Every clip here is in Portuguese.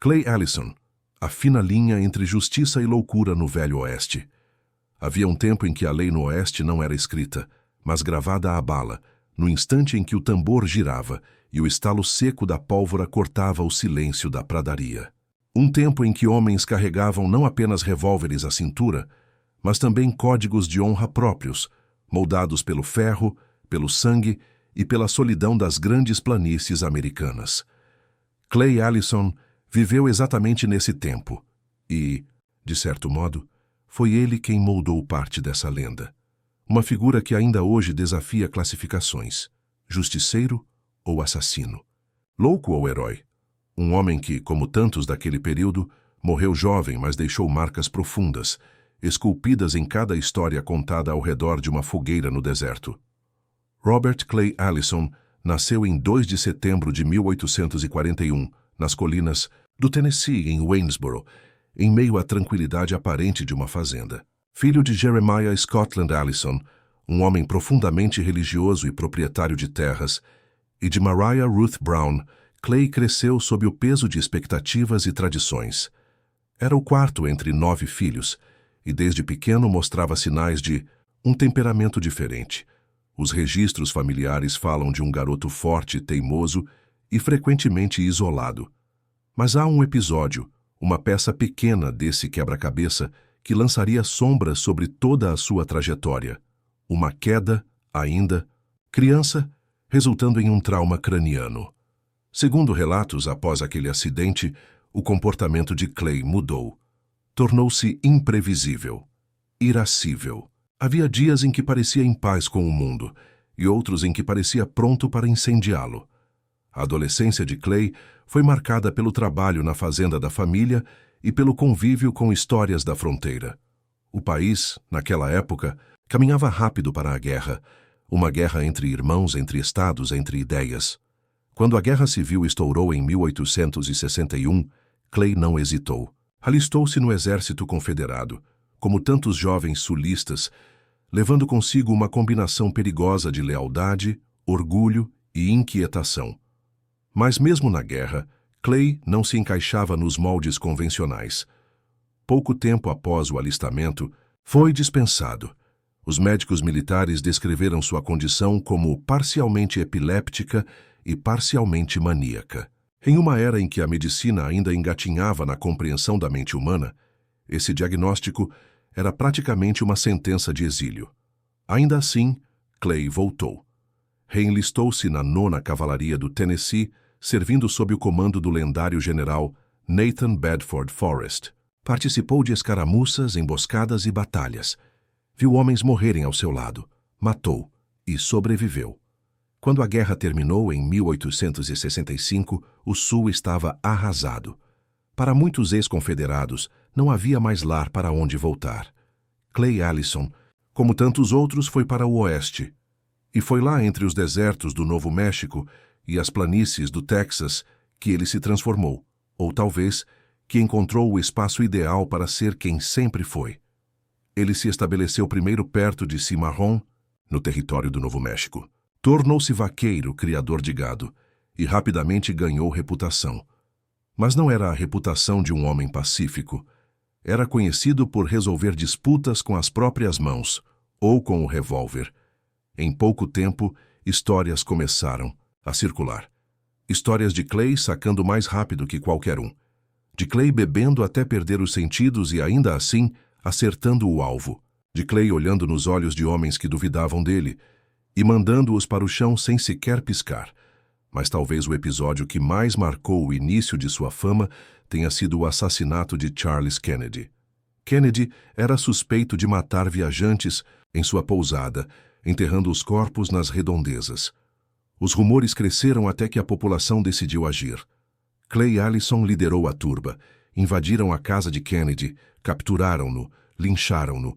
Clay Allison, a fina linha entre justiça e loucura no Velho Oeste. Havia um tempo em que a lei no Oeste não era escrita, mas gravada à bala, no instante em que o tambor girava e o estalo seco da pólvora cortava o silêncio da pradaria. Um tempo em que homens carregavam não apenas revólveres à cintura, mas também códigos de honra próprios, moldados pelo ferro, pelo sangue e pela solidão das grandes planícies americanas. Clay Allison viveu exatamente nesse tempo e, de certo modo, foi ele quem moldou parte dessa lenda. Uma figura que ainda hoje desafia classificações: justiceiro ou assassino, louco ou herói. Um homem que, como tantos daquele período, morreu jovem, mas deixou marcas profundas, esculpidas em cada história contada ao redor de uma fogueira no deserto. Robert Clay Allison nasceu em 2 de setembro de 1841, nas colinas do Tennessee, em Waynesboro, em meio à tranquilidade aparente de uma fazenda. Filho de Jeremiah Scotland Allison, um homem profundamente religioso e proprietário de terras, e de Mariah Ruth Brown, Clay cresceu sob o peso de expectativas e tradições. Era o quarto entre 9 filhos, e desde pequeno mostrava sinais de um temperamento diferente. Os registros familiares falam de um garoto forte, teimoso e frequentemente isolado. Mas há um episódio, uma peça pequena desse quebra-cabeça, que lançaria sombras sobre toda a sua trajetória. Uma queda, ainda, criança, resultando em um trauma craniano. Segundo relatos, após aquele acidente, o comportamento de Clay mudou. Tornou-se imprevisível, irascível. Havia dias em que parecia em paz com o mundo e outros em que parecia pronto para incendiá-lo. A adolescência de Clay foi marcada pelo trabalho na fazenda da família e pelo convívio com histórias da fronteira. O país, naquela época, caminhava rápido para a guerra, uma guerra entre irmãos, entre estados, entre ideias. Quando a Guerra Civil estourou em 1861, Clay não hesitou. Alistou-se no exército confederado, como tantos jovens sulistas, levando consigo uma combinação perigosa de lealdade, orgulho e inquietação. Mas mesmo na guerra, Clay não se encaixava nos moldes convencionais. Pouco tempo após o alistamento, foi dispensado. Os médicos militares descreveram sua condição como parcialmente epiléptica e parcialmente maníaca. Em uma era em que a medicina ainda engatinhava na compreensão da mente humana, esse diagnóstico era praticamente uma sentença de exílio. Ainda assim, Clay voltou. Reenlistou-se na 9ª Cavalaria do Tennessee, servindo sob o comando do lendário general Nathan Bedford Forrest. Participou de escaramuças, emboscadas e batalhas. Viu homens morrerem ao seu lado, matou e sobreviveu. Quando a guerra terminou em 1865, o Sul estava arrasado. Para muitos ex-confederados, não havia mais lar para onde voltar. Clay Allison, como tantos outros, foi para o Oeste. E foi lá entre os desertos do Novo México e as planícies do Texas que ele se transformou, ou talvez que encontrou o espaço ideal para ser quem sempre foi. Ele se estabeleceu primeiro perto de Cimarrón, no território do Novo México. Tornou-se vaqueiro, criador de gado, e rapidamente ganhou reputação. Mas não era a reputação de um homem pacífico. Era conhecido por resolver disputas com as próprias mãos, ou com o revólver. Em pouco tempo, histórias começaram a circular. Histórias de Clay sacando mais rápido que qualquer um. De Clay bebendo até perder os sentidos e ainda assim acertando o alvo. De Clay olhando nos olhos de homens que duvidavam dele e mandando-os para o chão sem sequer piscar. Mas talvez o episódio que mais marcou o início de sua fama tenha sido o assassinato de Charles Kennedy. Kennedy era suspeito de matar viajantes em sua pousada, enterrando os corpos nas redondezas. Os rumores cresceram até que a população decidiu agir. Clay Allison liderou a turba. Invadiram a casa de Kennedy, capturaram-no, lincharam-no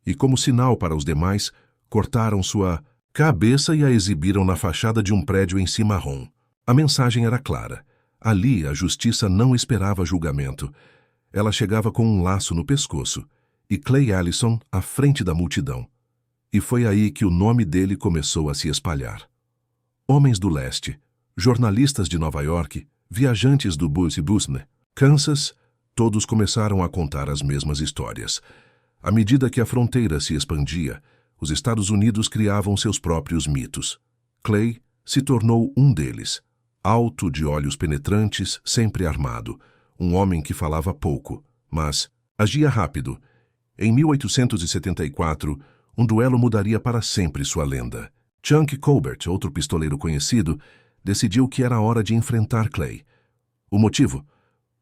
e, como sinal para os demais, cortaram sua cabeça e a exibiram na fachada de um prédio em Cimarrón. A mensagem era clara. Ali, a justiça não esperava julgamento. Ela chegava com um laço no pescoço e Clay Allison à frente da multidão. E foi aí que o nome dele começou a se espalhar. Homens do leste, jornalistas de Nova York, viajantes do Bus e Busne, Kansas, todos começaram a contar as mesmas histórias. À medida que a fronteira se expandia, os Estados Unidos criavam seus próprios mitos. Clay se tornou um deles. Alto, de olhos penetrantes, sempre armado. Um homem que falava pouco, mas agia rápido. Em 1874, um duelo mudaria para sempre sua lenda. Chunk Colbert, outro pistoleiro conhecido, decidiu que era hora de enfrentar Clay. O motivo?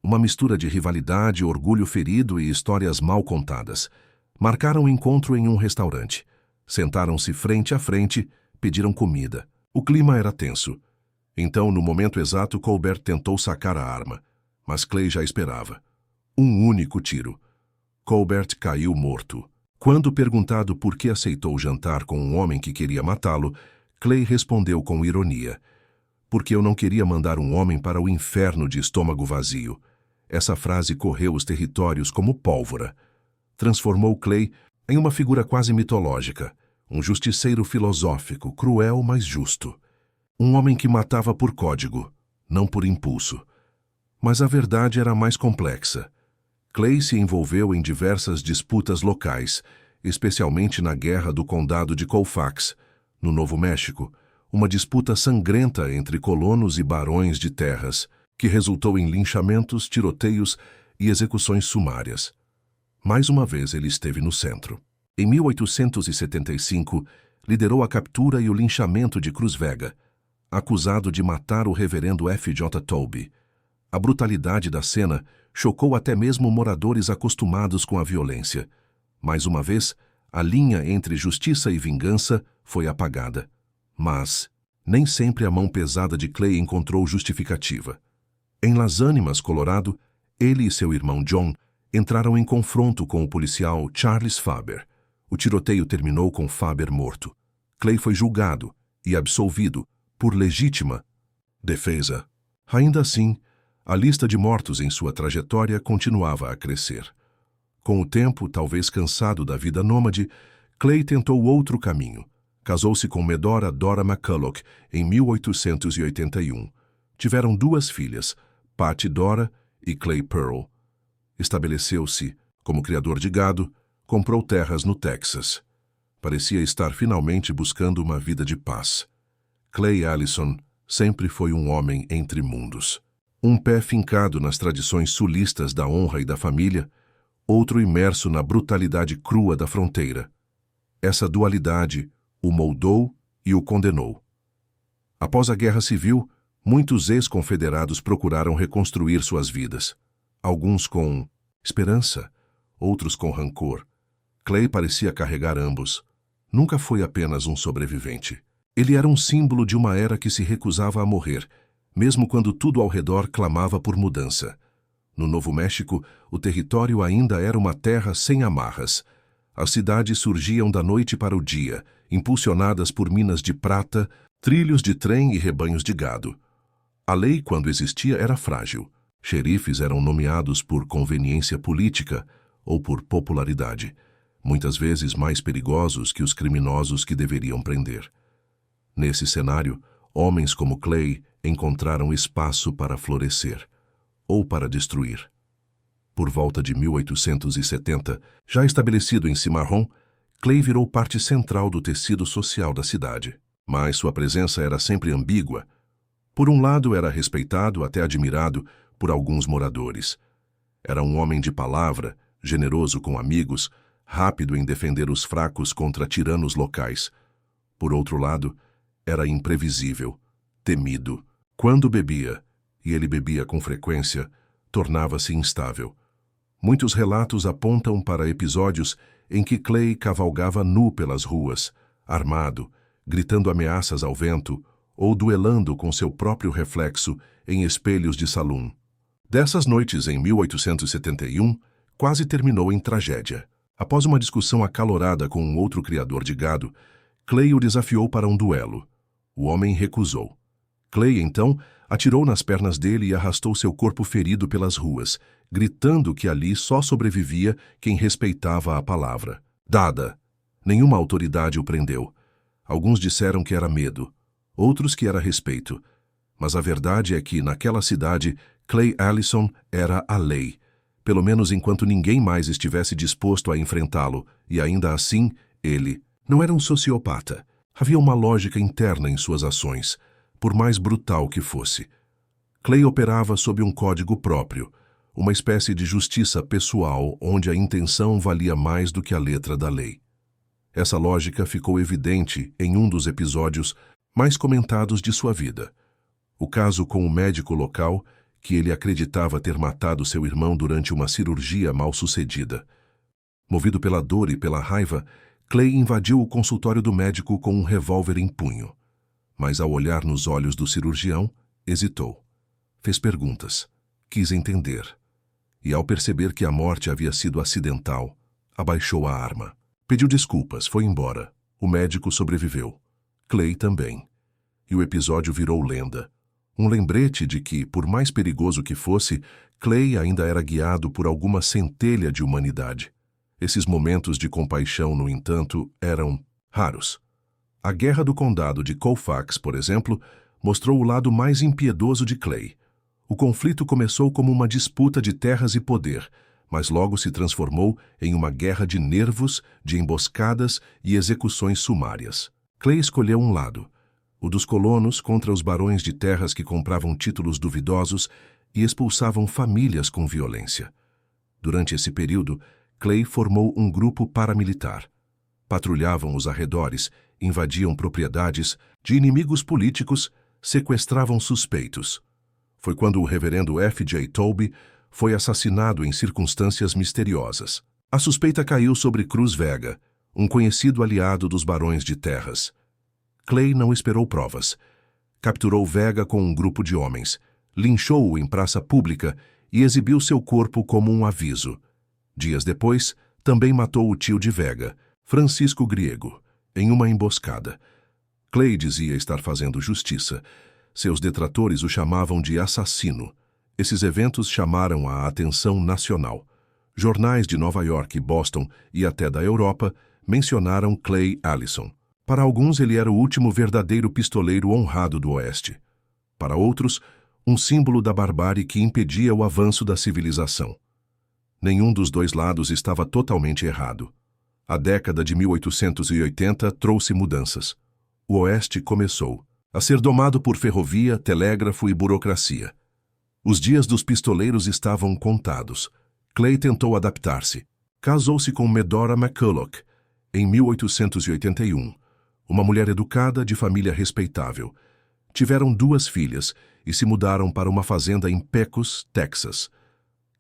Uma mistura de rivalidade, orgulho ferido e histórias mal contadas. Marcaram o encontro em um restaurante. Sentaram-se frente a frente, pediram comida. O clima era tenso. Então, no momento exato, Colbert tentou sacar a arma, mas Clay já esperava. Um único tiro. Colbert caiu morto. Quando perguntado por que aceitou jantar com um homem que queria matá-lo, Clay respondeu com ironia: "Porque eu não queria mandar um homem para o inferno de estômago vazio." Essa frase correu os territórios como pólvora. Transformou Clay em uma figura quase mitológica, um justiceiro filosófico, cruel, mas justo. Um homem que matava por código, não por impulso. Mas a verdade era mais complexa. Clay se envolveu em diversas disputas locais, especialmente na Guerra do Condado de Colfax, no Novo México, uma disputa sangrenta entre colonos e barões de terras, que resultou em linchamentos, tiroteios e execuções sumárias. Mais uma vez ele esteve no centro. Em 1875, liderou a captura e o linchamento de Cruz Vega, acusado de matar o reverendo F. J. Tobey. A brutalidade da cena chocou até mesmo moradores acostumados com a violência. Mais uma vez, a linha entre justiça e vingança foi apagada. Mas nem sempre a mão pesada de Clay encontrou justificativa. Em Las Animas, Colorado, ele e seu irmão John entraram em confronto com o policial Charles Faber. O tiroteio terminou com Faber morto. Clay foi julgado e absolvido por legítima defesa. Ainda assim, a lista de mortos em sua trajetória continuava a crescer. Com o tempo, talvez cansado da vida nômade, Clay tentou outro caminho. Casou-se com Medora Dora McCulloch em 1881. Tiveram 2 filhas, Patty Dora e Clay Pearl. Estabeleceu-se como criador de gado, comprou terras no Texas. Parecia estar finalmente buscando uma vida de paz. Clay Allison sempre foi um homem entre mundos. Um pé fincado nas tradições sulistas da honra e da família, outro imerso na brutalidade crua da fronteira. Essa dualidade o moldou e o condenou. Após a Guerra Civil, muitos ex-confederados procuraram reconstruir suas vidas. Alguns com esperança, outros com rancor. Clay parecia carregar ambos. Nunca foi apenas um sobrevivente. Ele era um símbolo de uma era que se recusava a morrer, mesmo quando tudo ao redor clamava por mudança. No Novo México, o território ainda era uma terra sem amarras. As cidades surgiam da noite para o dia, impulsionadas por minas de prata, trilhos de trem e rebanhos de gado. A lei, quando existia, era frágil. Xerifes eram nomeados por conveniência política ou por popularidade, muitas vezes mais perigosos que os criminosos que deveriam prender. Nesse cenário, homens como Clay encontraram espaço para florescer, ou para destruir. Por volta de 1870, já estabelecido em Cimarron, Clay virou parte central do tecido social da cidade. Mas sua presença era sempre ambígua. Por um lado, era respeitado, até admirado, por alguns moradores. Era um homem de palavra, generoso com amigos, rápido em defender os fracos contra tiranos locais. Por outro lado, era imprevisível, temido. Quando bebia, e ele bebia com frequência, tornava-se instável. Muitos relatos apontam para episódios em que Clay cavalgava nu pelas ruas, armado, gritando ameaças ao vento ou duelando com seu próprio reflexo em espelhos de salão. Dessas noites, em 1871, quase terminou em tragédia. Após uma discussão acalorada com um outro criador de gado, Clay o desafiou para um duelo. O homem recusou. Clay, então, atirou nas pernas dele e arrastou seu corpo ferido pelas ruas, gritando que ali só sobrevivia quem respeitava a palavra dada. Nenhuma autoridade o prendeu. Alguns disseram que era medo, outros que era respeito. Mas a verdade é que, naquela cidade, Clay Allison era a lei, pelo menos enquanto ninguém mais estivesse disposto a enfrentá-lo, e ainda assim, ele não era um sociopata. Havia uma lógica interna em suas ações, por mais brutal que fosse. Clay operava sob um código próprio, uma espécie de justiça pessoal onde a intenção valia mais do que a letra da lei. Essa lógica ficou evidente em um dos episódios mais comentados de sua vida. O caso com o médico local, que ele acreditava ter matado seu irmão durante uma cirurgia mal-sucedida. Movido pela dor e pela raiva, Clay invadiu o consultório do médico com um revólver em punho. Mas ao olhar nos olhos do cirurgião, hesitou. Fez perguntas. Quis entender. E ao perceber que a morte havia sido acidental, abaixou a arma. Pediu desculpas, foi embora. O médico sobreviveu. Clay também. E o episódio virou lenda. Um lembrete de que, por mais perigoso que fosse, Clay ainda era guiado por alguma centelha de humanidade. Esses momentos de compaixão, no entanto, eram raros. A Guerra do Condado de Colfax, por exemplo, mostrou o lado mais impiedoso de Clay. O conflito começou como uma disputa de terras e poder, mas logo se transformou em uma guerra de nervos, de emboscadas e execuções sumárias. Clay escolheu um lado, o dos colonos contra os barões de terras que compravam títulos duvidosos e expulsavam famílias com violência. Durante esse período, Clay formou um grupo paramilitar. Patrulhavam os arredores, invadiam propriedades de inimigos políticos, sequestravam suspeitos. Foi quando o reverendo F.J. Tobey foi assassinado em circunstâncias misteriosas. A suspeita caiu sobre Cruz Vega, um conhecido aliado dos barões de terras. Clay não esperou provas. Capturou Vega com um grupo de homens, linchou-o em praça pública e exibiu seu corpo como um aviso. Dias depois, também matou o tio de Vega, Francisco Griego, em uma emboscada. Clay dizia estar fazendo justiça. Seus detratores o chamavam de assassino. Esses eventos chamaram a atenção nacional. Jornais de Nova York, Boston e até da Europa mencionaram Clay Allison. Para alguns, ele era o último verdadeiro pistoleiro honrado do Oeste. Para outros, um símbolo da barbárie que impedia o avanço da civilização. Nenhum dos dois lados estava totalmente errado. A década de 1880 trouxe mudanças. O Oeste começou a ser domado por ferrovia, telégrafo e burocracia. Os dias dos pistoleiros estavam contados. Clay tentou adaptar-se. Casou-se com Medora McCulloch em 1881. Uma mulher educada, de família respeitável. Tiveram 2 filhas e se mudaram para uma fazenda em Pecos, Texas.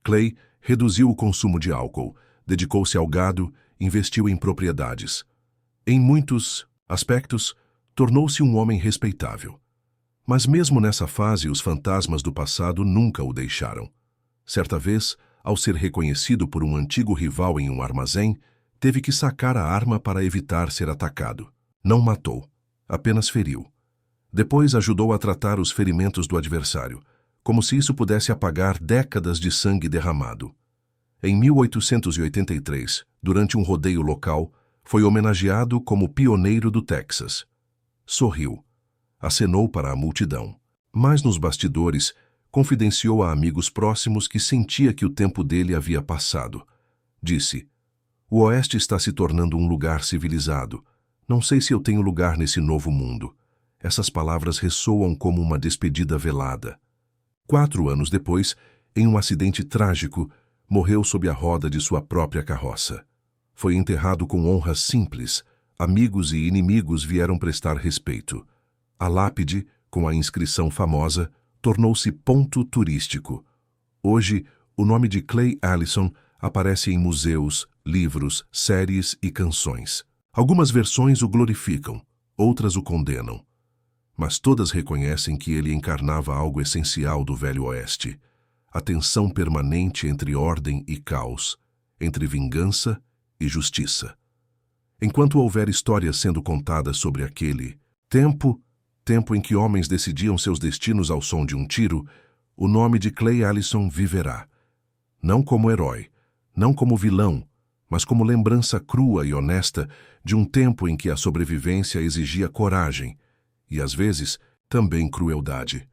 Clay reduziu o consumo de álcool, dedicou-se ao gado, investiu em propriedades. Em muitos aspectos, tornou-se um homem respeitável. Mas mesmo nessa fase, os fantasmas do passado nunca o deixaram. Certa vez, ao ser reconhecido por um antigo rival em um armazém, teve que sacar a arma para evitar ser atacado. Não matou, apenas feriu. Depois ajudou a tratar os ferimentos do adversário, como se isso pudesse apagar décadas de sangue derramado. Em 1883, durante um rodeio local, foi homenageado como pioneiro do Texas. Sorriu. Acenou para a multidão. Mas nos bastidores, confidenciou a amigos próximos que sentia que o tempo dele havia passado. Disse: "O Oeste está se tornando um lugar civilizado. Não sei se eu tenho lugar nesse novo mundo." Essas palavras ressoam como uma despedida velada. 4 anos depois, em um acidente trágico, morreu sob a roda de sua própria carroça. Foi enterrado com honras simples. Amigos e inimigos vieram prestar respeito. A lápide, com a inscrição famosa, tornou-se ponto turístico. Hoje, o nome de Clay Allison aparece em museus, livros, séries e canções. Algumas versões o glorificam, outras o condenam. Mas todas reconhecem que ele encarnava algo essencial do Velho Oeste. A tensão permanente entre ordem e caos, entre vingança e justiça. Enquanto houver histórias sendo contadas sobre aquele tempo em que homens decidiam seus destinos ao som de um tiro, o nome de Clay Allison viverá. Não como herói, não como vilão, mas como lembrança crua e honesta de um tempo em que a sobrevivência exigia coragem e, às vezes, também crueldade.